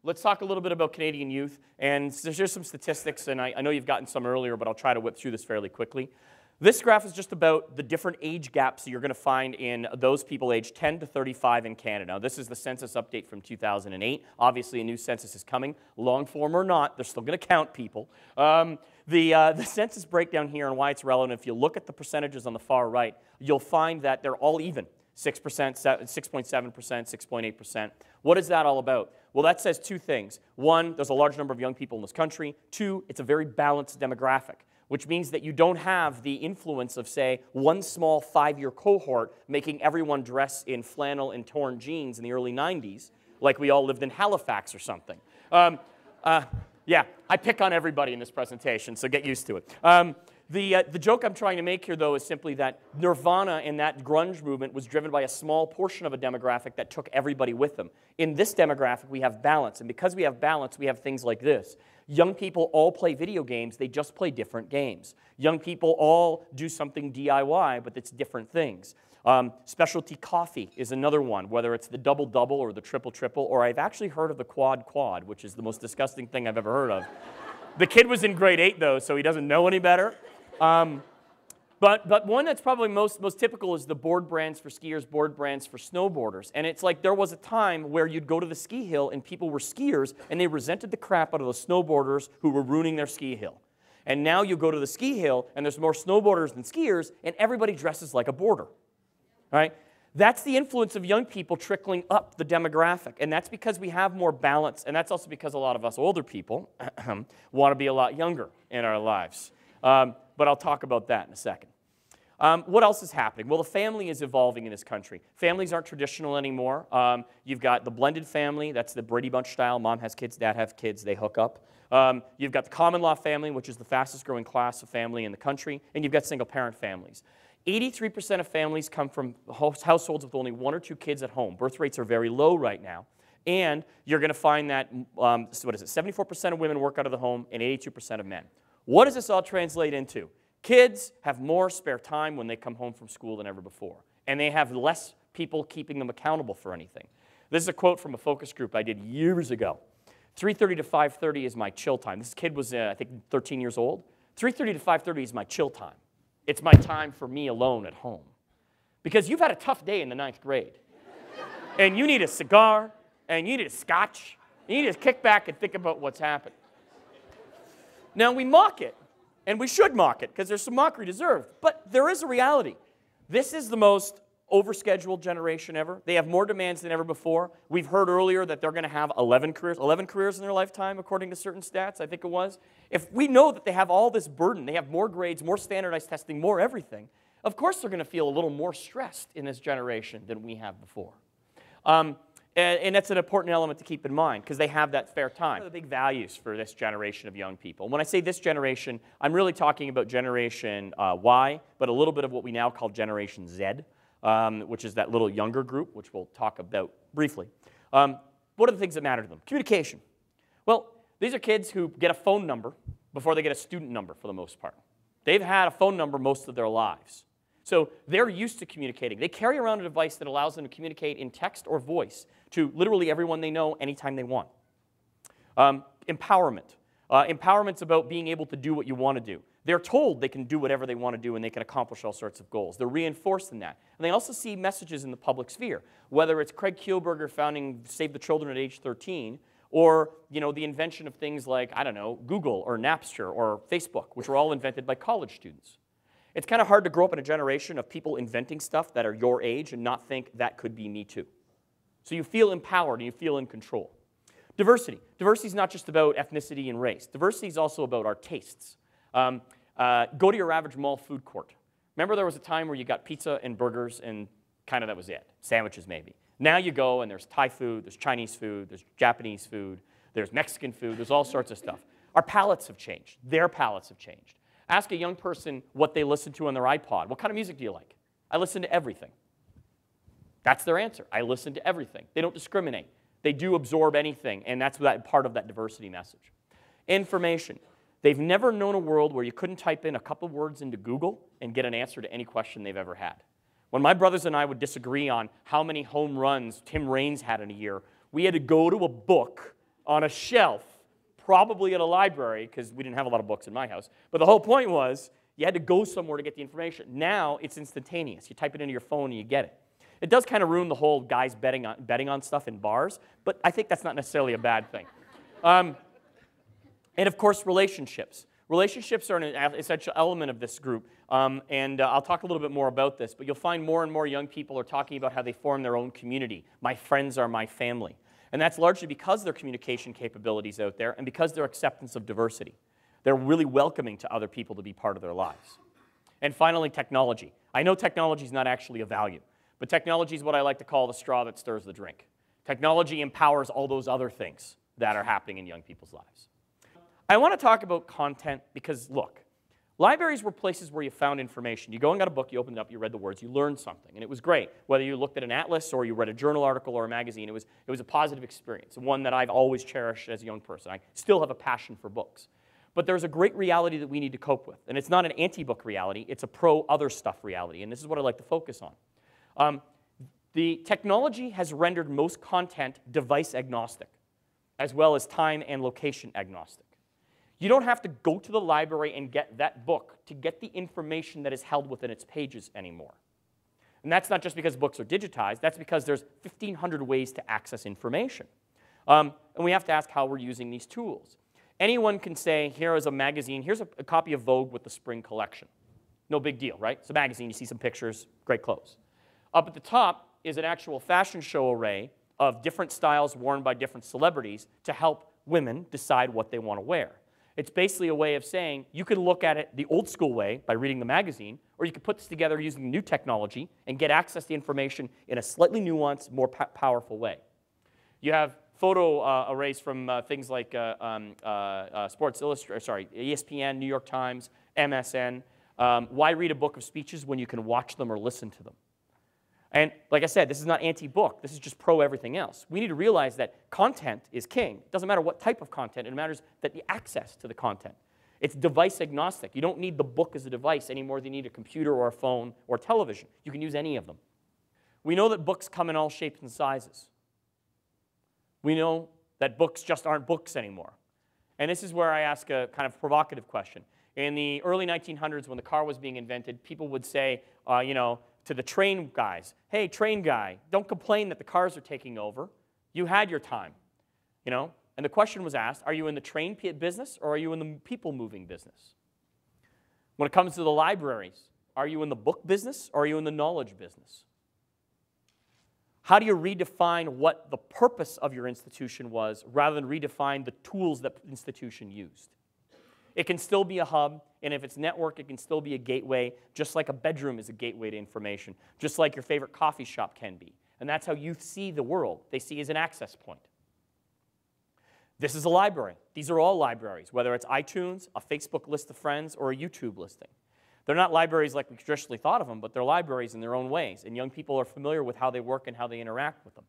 let's talk a little bit about Canadian youth. And there's some statistics, and I know you've gotten some earlier, but I'll try to whip through this fairly quickly. This graph is just about the different age gaps that you're going to find in those people aged 10 to 35 in Canada. This is the census update from 2008. Obviously, a new census is coming. Long form or not, they're still going to count people. The census breakdown here and why it's relevant, if you look at the percentages on the far right, you'll find that they're all even. 6%, 6.7%, 6.8%. What is that all about? Well, that says two things. One, there's a large number of young people in this country. Two, it's a very balanced demographic, which means that you don't have the influence of, say, one small 5-year cohort making everyone dress in flannel and torn jeans in the early 90s, like we all lived in Halifax or something. Yeah, I pick on everybody in this presentation, so get used to it. The joke I'm trying to make here, though, is simply that Nirvana and that grunge movement was driven by a small portion of a demographic that took everybody with them. In this demographic, we have balance, and because we have balance, we have things like this. Young people all play video games, they just play different games. Young people all do something DIY, but it's different things. Specialty coffee is another one, whether it's the double-double or the triple-triple, or I've actually heard of the quad-quad, which is the most disgusting thing I've ever heard of. The kid was in grade 8, though, so he doesn't know any better. But one that's probably most typical is the board brands for skiers, board brands for snowboarders. And it's like there was a time where you'd go to the ski hill and people were skiers and they resented the crap out of the snowboarders who were ruining their ski hill. And now you go to the ski hill and there's more snowboarders than skiers and everybody dresses like a boarder. Right? That's the influence of young people trickling up the demographic. And that's because we have more balance. And that's also because a lot of us older people want to be a lot younger in our lives. But I'll talk about that in a second. What else is happening? Well, the family is evolving in this country. Families aren't traditional anymore. You've got the blended family. That's the Brady Bunch style. Mom has kids, dad has kids, they hook up. You've got the common law family, which is the fastest growing class of family in the country. And you've got single parent families. 83% of families come from households with only 1 or 2 kids at home. Birth rates are very low right now. And you're going to find that, 74% of women work out of the home and 82% of men. What does this all translate into? Kids have more spare time when they come home from school than ever before. And they have less people keeping them accountable for anything. This is a quote from a focus group I did years ago. 3:30 to 5:30 is my chill time. This kid was, I think, 13 years old. 3:30 to 5:30 is my chill time. It's my time for me alone at home. Because you've had a tough day in the 9th grade. And you need a cigar, and you need a scotch. You need to kick back and think about what's happened. Now, we mock it, and we should mock it, because there's some mockery deserved. But there is a reality. This is the most overscheduled generation ever. They have more demands than ever before. We've heard earlier that they're going to have 11 careers in their lifetime, according to certain stats, I think it was. If we know that they have all this burden, they have more grades, more standardized testing, more everything, of course they're going to feel a little more stressed in this generation than we have before. And that's an important element to keep in mind, because they have that spare time. One of the big values for this generation of young people. When I say this generation, I'm really talking about Generation Y, but a little bit of what we now call Generation Z, which is that little younger group, which we'll talk about briefly. What are the things that matter to them? Communication. Well, these are kids who get a phone number before they get a student number for the most part. They've had a phone number most of their lives. So they're used to communicating. They carry around a device that allows them to communicate in text or voice to literally everyone they know anytime they want. Empowerment. Empowerment's about being able to do what you want to do. They're told they can do whatever they want to do and they can accomplish all sorts of goals. They're reinforced in that. And they also see messages in the public sphere, whether it's Craig Kielburger founding Save the Children at age 13, or the invention of things like, I don't know, Google or Napster or Facebook, which were all invented by college students. It's kind of hard to grow up in a generation of people inventing stuff that are your age and not think that could be me too. So you feel empowered and you feel in control. Diversity. Diversity is not just about ethnicity and race. Diversity is also about our tastes. Go to your average mall food court. Remember there was a time where you got pizza and burgers and kind of that was it. Sandwiches maybe. Now you go and there's Thai food, there's Chinese food, there's Japanese food, there's Mexican food, there's all sorts of stuff. Our palates have changed. Their palates have changed. Ask a young person what they listen to on their iPod. What kind of music do you like? I listen to everything. That's their answer. I listen to everything. They don't discriminate. They do absorb anything, and that's part of that diversity message. Information. They've never known a world where you couldn't type in a couple words into Google and get an answer to any question they've ever had. When my brothers and I would disagree on how many home runs Tim Raines had in a year, we had to go to a book on a shelf, probably at a library, because we didn't have a lot of books in my house. But the whole point was you had to go somewhere to get the information. Now it's instantaneous. You type it into your phone and you get it. It does kind of ruin the whole guys betting on stuff in bars, but I think that's not necessarily a bad thing. And of course, relationships. Relationships are an essential element of this group, and I'll talk a little bit more about this, but you'll find more and more young people are talking about how they form their own community. My friends are my family. And that's largely because of their communication capabilities out there and because their acceptance of diversity. They're really welcoming to other people to be part of their lives. And finally, technology. I know technology is not actually a value, but technology is what I like to call the straw that stirs the drink. Technology empowers all those other things that are happening in young people's lives. I want to talk about content because, look, libraries were places where you found information. You go and got a book, you opened it up, you read the words, you learned something, and it was great. Whether you looked at an atlas or you read a journal article or a magazine, it was a positive experience, one that I've always cherished as a young person. I still have a passion for books. But there's a great reality that we need to cope with, and it's not an anti-book reality, it's a pro-other stuff reality, and this is what I'd like to focus on. The technology has rendered most content device agnostic, as well as time and location agnostic. You don't have to go to the library and get that book to get the information that is held within its pages anymore. And that's not just because books are digitized, that's because there's 1,500 ways to access information. And we have to ask how we're using these tools. Anyone can say, here is a magazine, here's a copy of Vogue with the spring collection. No big deal, right? It's a magazine, you see some pictures, great clothes. Up at the top is an actual fashion show array of different styles worn by different celebrities to help women decide what they want to wear. It's basically a way of saying you can look at it the old school way by reading the magazine, or you could put this together using new technology and get access to information in a slightly nuanced, more powerful way. You have photo arrays from things like Sports Illustrated, ESPN, New York Times, MSN. Why read a book of speeches when you can watch them or listen to them? And like I said, this is not anti-book. This is just pro-everything else. We need to realize that content is king. It doesn't matter what type of content. It matters that the access to the content. It's device agnostic. You don't need the book as a device any more than you need a computer or a phone or television. You can use any of them. We know that books come in all shapes and sizes. We know that books just aren't books anymore. And this is where I ask a kind of provocative question. In the early 1900s, when the car was being invented, people would say, to the train guys, hey, train guy, don't complain that the cars are taking over. You had your time, And the question was asked, are you in the train business or are you in the people moving business? When it comes to the libraries, are you in the book business or are you in the knowledge business? How do you redefine what the purpose of your institution was rather than redefine the tools that the institution used? It can still be a hub, and if it's network, it can still be a gateway, just like a bedroom is a gateway to information, just like your favorite coffee shop can be. And that's how youth see the world. They see it as an access point. This is a library. These are all libraries, whether it's iTunes, a Facebook list of friends, or a YouTube listing. They're not libraries like we traditionally thought of them, but they're libraries in their own ways, and young people are familiar with how they work and how they interact with them.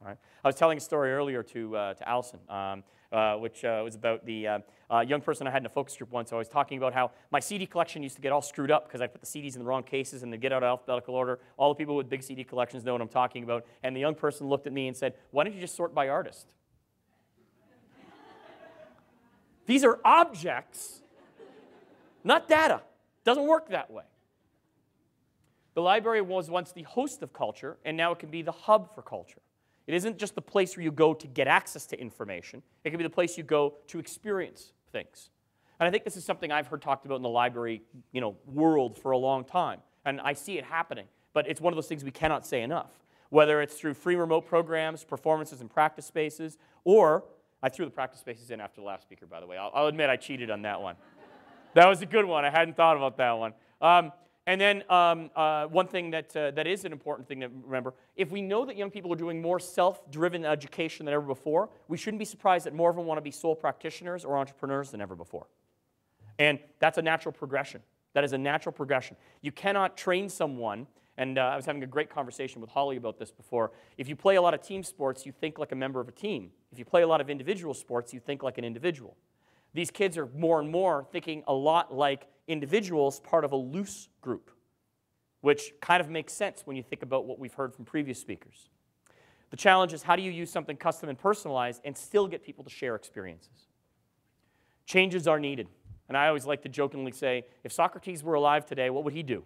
All right? I was telling a story earlier to Allison, which was about the young person I had in a focus group once. I was talking about how my CD collection used to get all screwed up because I put the CDs in the wrong cases and they get out of alphabetical order. All the people with big CD collections know what I'm talking about. And the young person looked at me and said, why don't you just sort by artist? These are objects, not data. Doesn't work that way. The library was once the host of culture, and now it can be the hub for culture. It isn't just the place where you go to get access to information. It can be the place you go to experience things. And I think this is something I've heard talked about in the library, world for a long time. And I see it happening. But it's one of those things we cannot say enough. Whether it's through free remote programs, performances and practice spaces, or I threw the practice spaces in after the last speaker, by the way. I'll admit I cheated on that one. That was a good one. I hadn't thought about that one. And then one thing that is an important thing to remember, if we know that young people are doing more self-driven education than ever before, we shouldn't be surprised that more of them want to be sole practitioners or entrepreneurs than ever before. And that's a natural progression. That is a natural progression. You cannot train someone, and I was having a great conversation with Holly about this before. If you play a lot of team sports, you think like a member of a team. If you play a lot of individual sports, you think like an individual. These kids are more and more thinking a lot like individuals, part of a loose group, which kind of makes sense when you think about what we've heard from previous speakers. The challenge is how do you use something custom and personalized and still get people to share experiences? Changes are needed. And I always like to jokingly say, if Socrates were alive today, what would he do?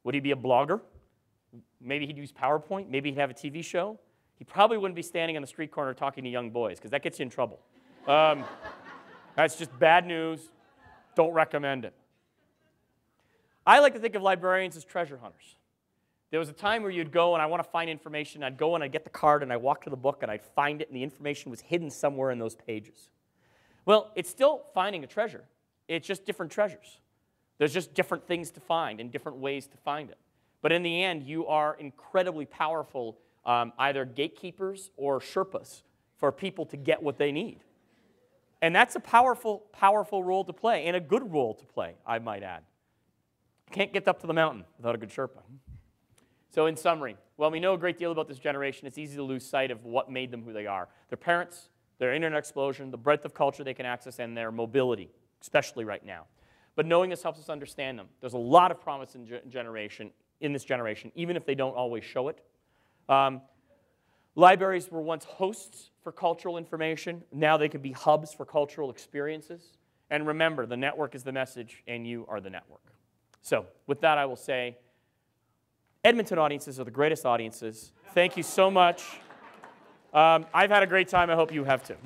Would he be a blogger? Maybe he'd use PowerPoint. Maybe he'd have a TV show. He probably wouldn't be standing on the street corner talking to young boys, because that gets you in trouble. That's just bad news. Don't recommend it. I like to think of librarians as treasure hunters. There was a time where you'd go, and I want to find information. I'd go and I'd get the card, and I'd walk to the book, and I'd find it, and the information was hidden somewhere in those pages. Well, it's still finding a treasure. It's just different treasures. There's just different things to find and different ways to find it. But in the end, you are incredibly powerful, either gatekeepers or Sherpas for people to get what they need. And that's a powerful, powerful role to play, and a good role to play, I might add. Can't get up to the mountain without a good Sherpa. So in summary, while we know a great deal about this generation, it's easy to lose sight of what made them who they are. Their parents, their internet explosion, the breadth of culture they can access, and their mobility, especially right now. But knowing this helps us understand them. There's a lot of promise in this generation, even if they don't always show it. Libraries were once hosts for cultural information. Now they can be hubs for cultural experiences. And remember, the network is the message, and you are the network. So with that, I will say, Edmonton audiences are the greatest audiences. Thank you so much. I've had a great time. I hope you have too.